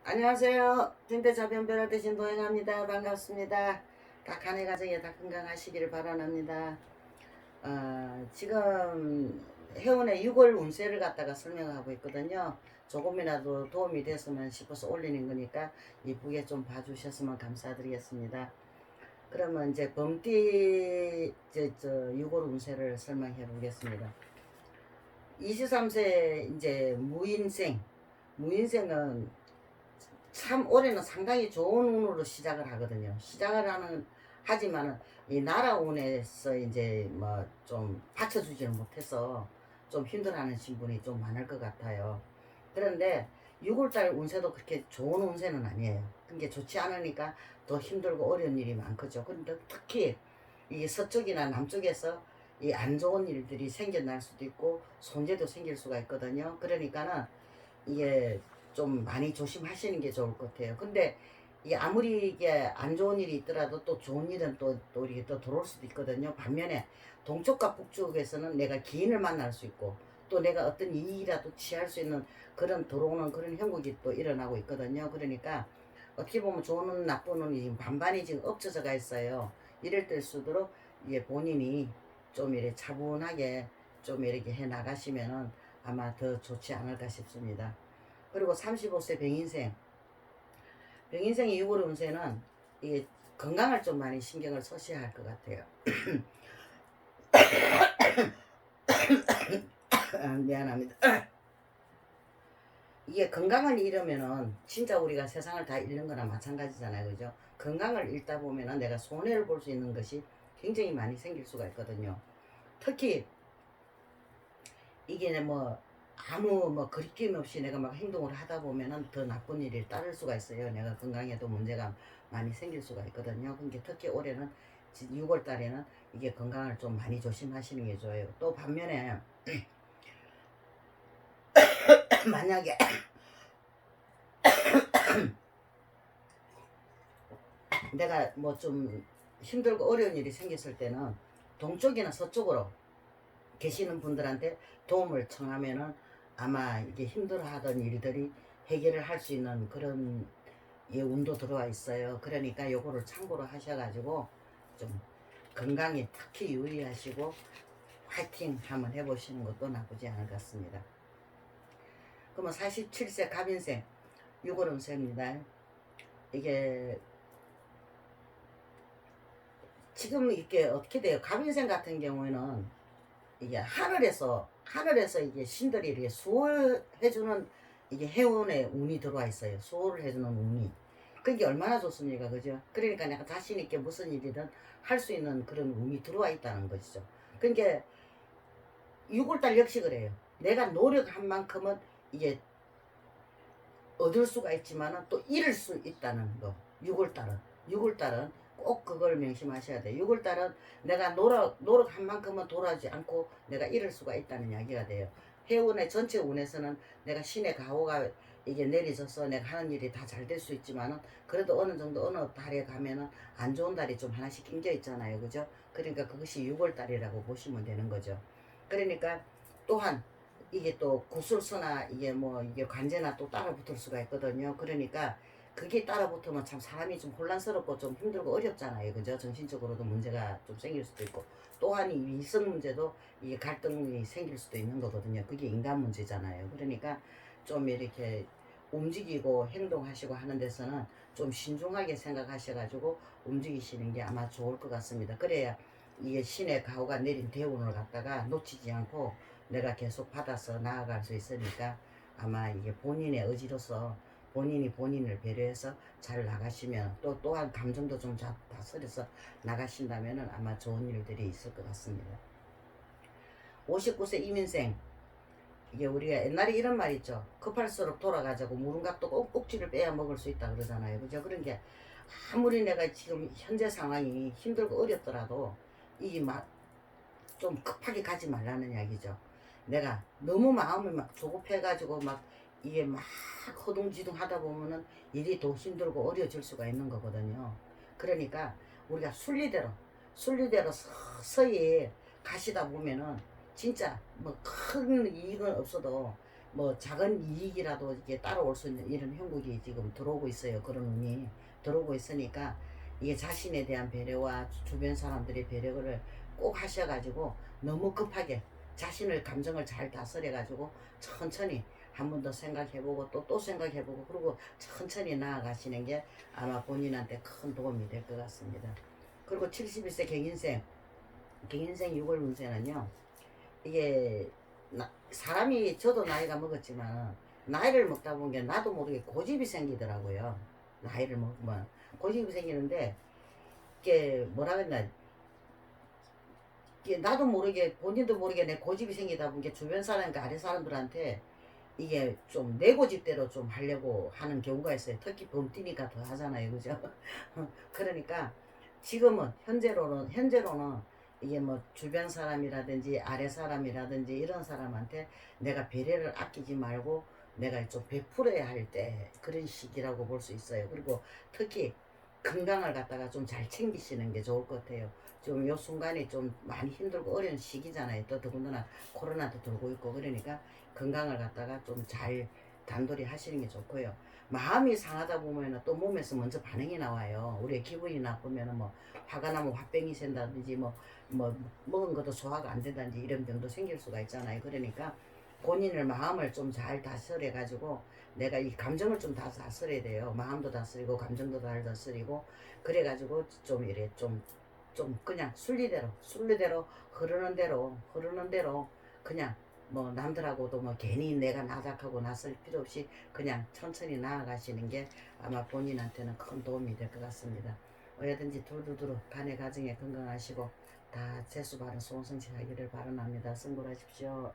안녕하세요. 등대자변별할 대신 도행합니다. 반갑습니다. 각 한 해 가정에 다 건강하시기를 바랍니다. 지금 해운의 6월 운세를 갖다가 설명하고 있거든요. 조금이라도 도움이 됐으면 싶어서 올리는 거니까 이쁘게 좀 봐주셨으면 감사드리겠습니다. 그러면 이제 범띠 6월 운세를 설명해 보겠습니다. 23세 이제 무인생은 참 올해는 상당히 좋은 운으로 시작을 하거든요. 하지만은 이 나라 운에서 이제 뭐 좀 받쳐주지는 못해서 좀 힘들어하는 신분이 좀 많을 것 같아요. 그런데 6월달 운세도 그렇게 좋은 운세는 아니에요. 그게 좋지 않으니까 더 힘들고 어려운 일이 많거죠. 근데 특히 이 서쪽이나 남쪽에서 이 안 좋은 일들이 생겨날 수도 있고 손재도 생길 수가 있거든요. 그러니까는 이게 좀 많이 조심하시는 게 좋을 것 같아요. 근데 이게 아무리 이게 안 좋은 일이 있더라도 또 좋은 일은 또 이렇게 또 들어올 수도 있거든요. 반면에 동쪽과 북쪽에서는 내가 기인을 만날 수 있고 또 내가 어떤 이익이라도 취할 수 있는 그런 들어오는 그런 형국이 또 일어나고 있거든요. 그러니까 어떻게 보면 좋은 나쁘는 지금 반반이 지금 엎쳐져가 있어요. 이럴 때일수록 이게 본인이 좀 이렇게 차분하게 좀 이렇게 해 나가시면은 아마 더 좋지 않을까 싶습니다. 그리고 35세 병인생의 6월 운세는 이게 건강을 좀 많이 신경을 써셔야 할 것 같아요. 미안합니다. 이게 건강을 잃으면은 진짜 우리가 세상을 다 잃는 거나 마찬가지잖아요. 그죠? 건강을 잃다 보면은 내가 손해를 볼 수 있는 것이 굉장히 많이 생길 수가 있거든요. 특히 이게 뭐 아무 뭐 거리낌 없이 내가 막 행동을 하다 보면은 더 나쁜 일이 따를 수가 있어요. 내가 건강에도 문제가 많이 생길 수가 있거든요. 그러니까 특히 올해는 6월 달에는 이게 건강을 좀 많이 조심하시는 게 좋아요. 또 반면에 만약에 내가 뭐 좀 힘들고 어려운 일이 생겼을 때는 동쪽이나 서쪽으로 계시는 분들한테 도움을 청하면은 아마 이게 힘들어하던 일들이 해결을 할 수 있는 그런 운도 들어와 있어요. 그러니까 요거를 참고로 하셔가지고 좀 건강에 특히 유의하시고 화이팅 한번 해보시는 것도 나쁘지 않을 것 같습니다. 그러면 47세 갑인생 6월 운세입니다. 이게 지금 이게 어떻게 돼요? 갑인생 같은 경우에는 이게 하늘에서 이게 신들이 이렇게 수호해주는 이게 해운의 운이 들어와 있어요. 수호를 해주는 운이. 그게 얼마나 좋습니까, 그죠? 그러니까 내가 자신 있게 무슨 일이든 할 수 있는 그런 운이 들어와 있다는 것이죠. 그러니까 6월달 역시 그래요. 내가 노력한 만큼은 이게 얻을 수가 있지만은 또 잃을 수 있다는 거. 6월달은 꼭 그걸 명심하셔야 돼요. 6월달은 내가 노력한 만큼은 돌아오지 않고 내가 잃을 수가 있다는 이야기가 돼요. 해운의 전체 운에서는 내가 신의 가호가 이게 내리져서 내가 하는 일이 다 잘 될 수 있지만은 그래도 어느 정도 어느 달에 가면은 안 좋은 달이 좀 하나씩 낑겨 있잖아요. 그죠? 그러니까 그것이 6월달이라고 보시면 되는 거죠. 그러니까 또한 이게 또 구술서나 이게 뭐 이게 관제나 또 따라 붙을 수가 있거든요. 그러니까 그게 따라 붙으면 참 사람이 좀 혼란스럽고 좀 힘들고 어렵잖아요. 그죠? 정신적으로도 문제가 좀 생길 수도 있고 또한 이 이성 문제도 이게 갈등이 생길 수도 있는 거거든요. 그게 인간 문제잖아요. 그러니까 좀 이렇게 움직이고 행동하시고 하는 데서는 좀 신중하게 생각하셔가지고 움직이시는 게 아마 좋을 것 같습니다. 그래야 이게 신의 가호가 내린 대운을 갖다가 놓치지 않고 내가 계속 받아서 나아갈 수 있으니까 아마 이게 본인의 의지로서 본인이 본인을 배려해서 잘 나가시면 또한 감정도 좀 다스려서 나가신다면 아마 좋은 일들이 있을 것 같습니다. 59세 이민생 이게 우리가 옛날에 이런 말 있죠. 급할수록 돌아가자고 무릉각도 꼭지를 빼야 먹을 수 있다 그러잖아요. 그죠? 그런 게 아무리 내가 지금 현재 상황이 힘들고 어렵더라도 이게 막 좀 급하게 가지 말라는 이야기죠. 내가 너무 마음을 막 조급해가지고 막 이게 막 허둥지둥 하다 보면은 일이 더 힘들고 어려워질 수가 있는 거거든요. 그러니까 우리가 순리대로 서서히 가시다 보면은 진짜 뭐 큰 이익은 없어도 뭐 작은 이익이라도 이게 따라올 수 있는 이런 형국이 지금 들어오고 있어요. 그런 운이 들어오고 있으니까 이게 자신에 대한 배려와 주변 사람들의 배려를 꼭 하셔가지고 너무 급하게 자신을 감정을 잘 다스려가지고 천천히 한 번 더 생각해보고 또 생각해보고 그리고 천천히 나아가시는 게 아마 본인한테 큰 도움이 될 것 같습니다. 그리고 71세 갱인생 6월 운세는요. 이게 사람이 저도 나이가 먹었지만 나이를 먹다 보니까 나도 모르게 고집이 생기더라고요. 나이를 먹으면 고집이 생기는데 이게 뭐라 그랬나 이게 나도 모르게 본인도 모르게 내 고집이 생기다 보니까 주변 사람과 아래 사람들한테 이게 좀 내 고집대로 좀 하려고 하는 경우가 있어요. 특히 범띠니까 더 하잖아요, 그죠? 그러니까 지금은 현재로는 이게 뭐 주변 사람이라든지 아래 사람이라든지 이런 사람한테 내가 배려를 아끼지 말고 내가 좀 베풀어야 할 때 그런 시기라고 볼 수 있어요. 그리고 특히 건강을 갖다가 좀 잘 챙기시는 게 좋을 것 같아요. 지금 요 순간이 좀 많이 힘들고 어려운 시기잖아요. 또 더군다나 코로나도 돌고 있고 그러니까 건강을 갖다가 좀 잘 단돌이 하시는 게 좋고요. 마음이 상하다 보면은 또 몸에서 먼저 반응이 나와요. 우리의 기분이 나쁘면은 뭐 화가 나면 화병이 생다든지 뭐 먹은 것도 소화가 안 된다든지 이런 병도 생길 수가 있잖아요. 그러니까 본인을 마음을 좀 잘 다스려 가지고 내가 이 감정을 좀 다스려야 돼요. 마음도 다스리고 감정도 잘 다스리고 그래 가지고 좀 이래 좀 그냥 순리대로 흐르는 대로 그냥 뭐 남들하고도 뭐 괜히 내가 나작하고 나설 필요 없이 그냥 천천히 나아가시는 게 아마 본인한테는 큰 도움이 될 것 같습니다. 뭐든지 두루두루 간에 가정에 건강하시고 다 재수 바른 소원성취하기를 바랍니다. 승부하십시오.